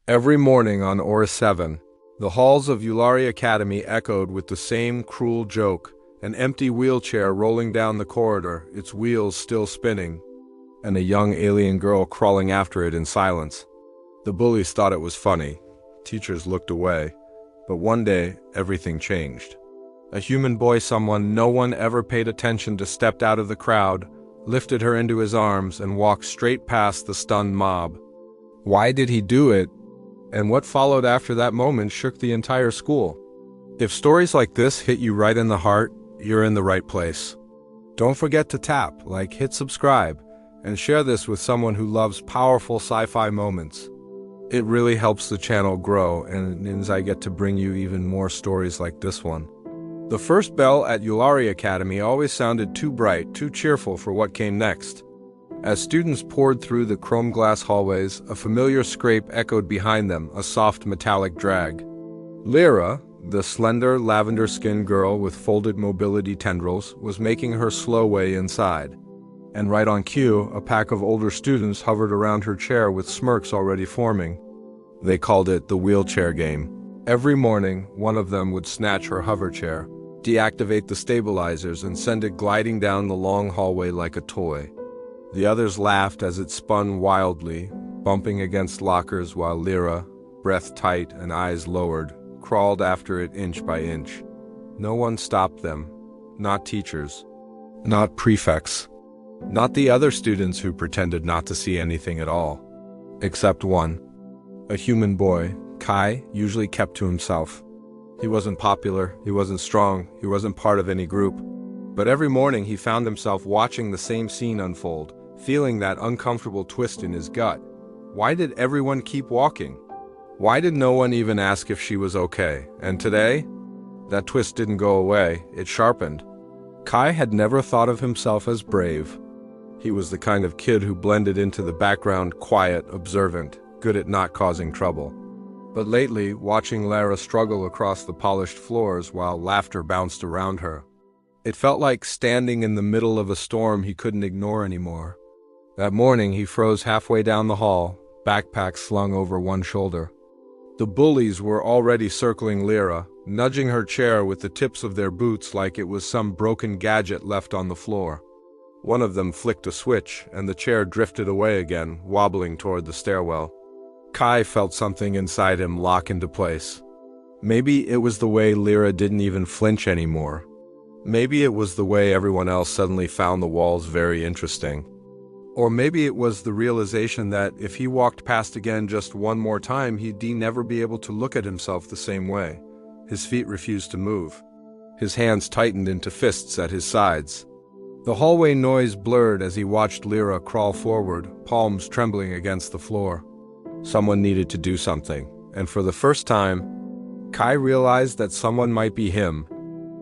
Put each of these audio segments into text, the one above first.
Every morning on Or 7, the halls of Yulari Academy echoed with the same cruel joke, an empty wheelchair rolling down the corridor, its wheels still spinning, and a young alien girl crawling after it in silence. The bullies thought it was funny. Teachers looked away. But one day, everything changed. A human boy someone no one ever paid attention to stepped out of the crowd, lifted her into his arms, and walked straight past the stunned mob. Why did he do it? And what followed after that moment shook the entire school. If stories like this hit you right in the heart, you're in the right place. Don't forget to tap, like, hit subscribe, and share this with someone who loves powerful sci-fi moments. It really helps the channel grow, and it means I get to bring you even more stories like this one. The first bell at Yulari Academy always sounded too bright, too cheerful for what came next. As students poured through the chrome glass hallways, a familiar scrape echoed behind them, a soft metallic drag. Lira, the slender, lavender-skinned girl with folded mobility tendrils, was making her slow way inside. And right on cue, a pack of older students hovered around her chair with smirks already forming. They called it the wheelchair game. Every morning, one of them would snatch her hover chair, deactivate the stabilizers, and send it gliding down the long hallway like a toy. The others laughed as it spun wildly, bumping against lockers while Lira, breath tight and eyes lowered, crawled after it inch by inch. No one stopped them. Not teachers. Not prefects. Not the other students who pretended not to see anything at all. Except one. A human boy, Kai, usually kept to himself. He wasn't popular, he wasn't strong, he wasn't part of any group. But every morning he found himself watching the same scene unfold, feeling that uncomfortable twist in his gut. Why did everyone keep walking? Why did no one even ask if she was okay? And today, that twist didn't go away, it sharpened. Kai had never thought of himself as brave. He was the kind of kid who blended into the background, quiet, observant, good at not causing trouble. But lately, watching Lira struggle across the polished floors while laughter bounced around her, it felt like standing in the middle of a storm he couldn't ignore anymore. That morning, he froze halfway down the hall, backpack slung over one shoulder. The bullies were already circling Lira, nudging her chair with the tips of their boots like it was some broken gadget left on the floor. One of them flicked a switch, and the chair drifted away again, wobbling toward the stairwell. Kai felt something inside him lock into place. Maybe it was the way Lira didn't even flinch anymore. Maybe it was the way everyone else suddenly found the walls very interesting. Or maybe it was the realization that if he walked past again just one more time, he'd never be able to look at himself the same way. His feet refused to move. His hands tightened into fists at his sides. The hallway noise blurred as he watched Lira crawl forward, palms trembling against the floor. Someone needed to do something, and for the first time, Kai realized that someone might be him.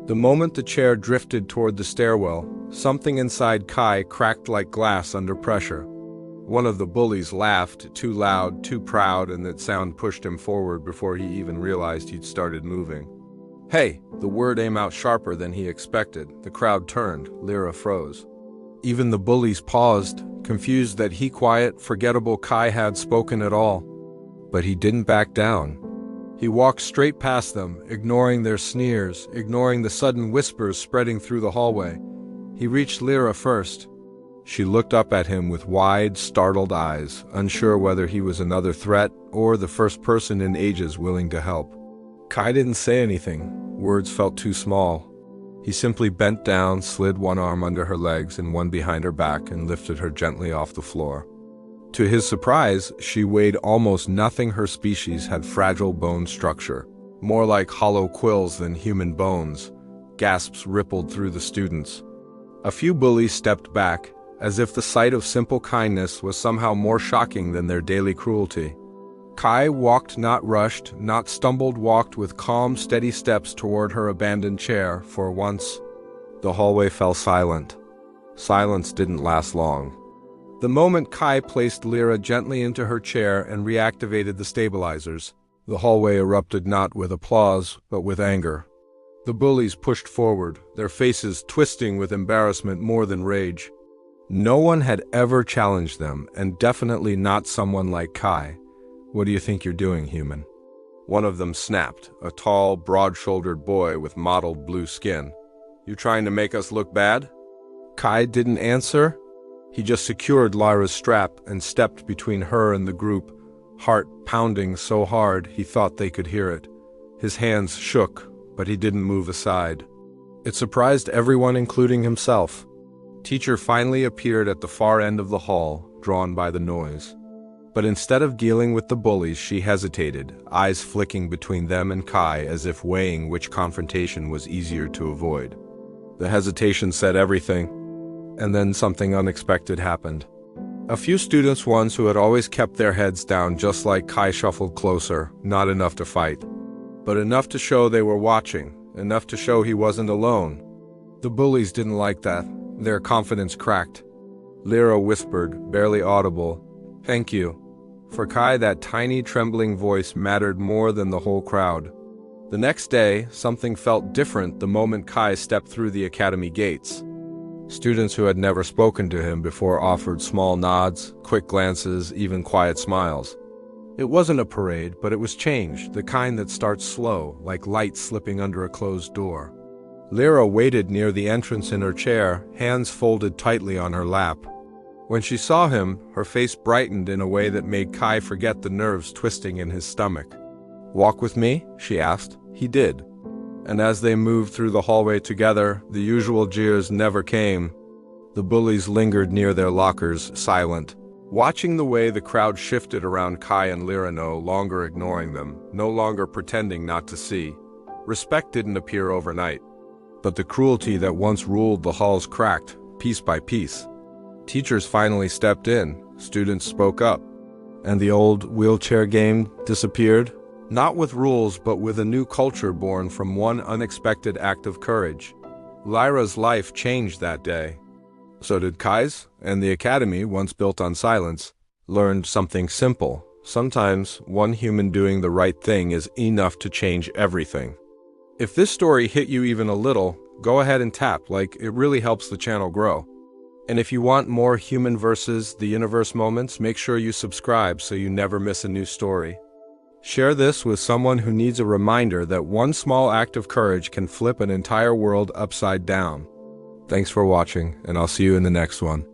The moment the chair drifted toward the stairwell, something inside Kai cracked like glass under pressure. One of the bullies laughed, too loud, too proud, and that sound pushed him forward before he even realized he'd started moving. "Hey!" The word came out sharper than he expected. The crowd turned. Lira froze. Even the bullies paused, confused that quiet, forgettable Kai had spoken at all. But he didn't back down. He walked straight past them, ignoring their sneers, ignoring the sudden whispers spreading through the hallway. He reached Lira first. She looked up at him with wide, startled eyes, unsure whether he was another threat or the first person in ages willing to help. Kai didn't say anything. Words felt too small. He simply bent down, slid one arm under her legs and one behind her back, and lifted her gently off the floor. To his surprise, she weighed almost nothing. Her species had fragile bone structure, more like hollow quills than human bones. Gasps rippled through the students. A few bullies stepped back, as if the sight of simple kindness was somehow more shocking than their daily cruelty. Kai walked, not rushed, not stumbled, walked with calm, steady steps toward her abandoned chair. For once, the hallway fell silent. Silence didn't last long. The moment Kai placed Lira gently into her chair and reactivated the stabilizers, the hallway erupted not with applause, but with anger. The bullies pushed forward, their faces twisting with embarrassment more than rage. No one had ever challenged them, and definitely not someone like Kai. "What do you think you're doing, human?" One of them snapped, a tall, broad-shouldered boy with mottled blue skin. "You trying to make us look bad?" Kai didn't answer. He just secured Lyra's strap and stepped between her and the group, heart pounding so hard he thought they could hear it. His hands shook, but he didn't move aside. It surprised everyone, including himself. Teacher finally appeared at the far end of the hall, drawn by the noise. But instead of dealing with the bullies, she hesitated, eyes flicking between them and Kai as if weighing which confrontation was easier to avoid. The hesitation said everything, and then something unexpected happened. A few students once who had always kept their heads down just like Kai shuffled closer, not enough to fight, but enough to show they were watching, enough to show he wasn't alone. The bullies didn't like that. Their confidence cracked. Lira whispered, barely audible, "Thank you." For Kai, that tiny, trembling voice mattered more than the whole crowd. The next day, something felt different the moment Kai stepped through the academy gates. Students who had never spoken to him before offered small nods, quick glances, even quiet smiles. It wasn't a parade, but it was change, the kind that starts slow, like light slipping under a closed door. Lira waited near the entrance in her chair, hands folded tightly on her lap. When she saw him, her face brightened in a way that made Kai forget the nerves twisting in his stomach. "Walk with me?" she asked. He did. And as they moved through the hallway together, the usual jeers never came. The bullies lingered near their lockers, silent, watching the way the crowd shifted around Kai and Lira, no longer ignoring them, no longer pretending not to see. Respect didn't appear overnight, but the cruelty that once ruled the halls cracked, piece by piece. Teachers finally stepped in, students spoke up, and the old wheelchair game disappeared. Not with rules, but with a new culture born from one unexpected act of courage. Lyra's life changed that day. So did Kai's, and the academy, once built on silence, learned something simple. Sometimes one human doing the right thing is enough to change everything. If this story hit you even a little, go ahead and tap like, it really helps the channel grow. And if you want more human versus the universe moments, make sure you subscribe so you never miss a new story. Share this with someone who needs a reminder that one small act of courage can flip an entire world upside down. Thanks for watching, and I'll see you in the next one.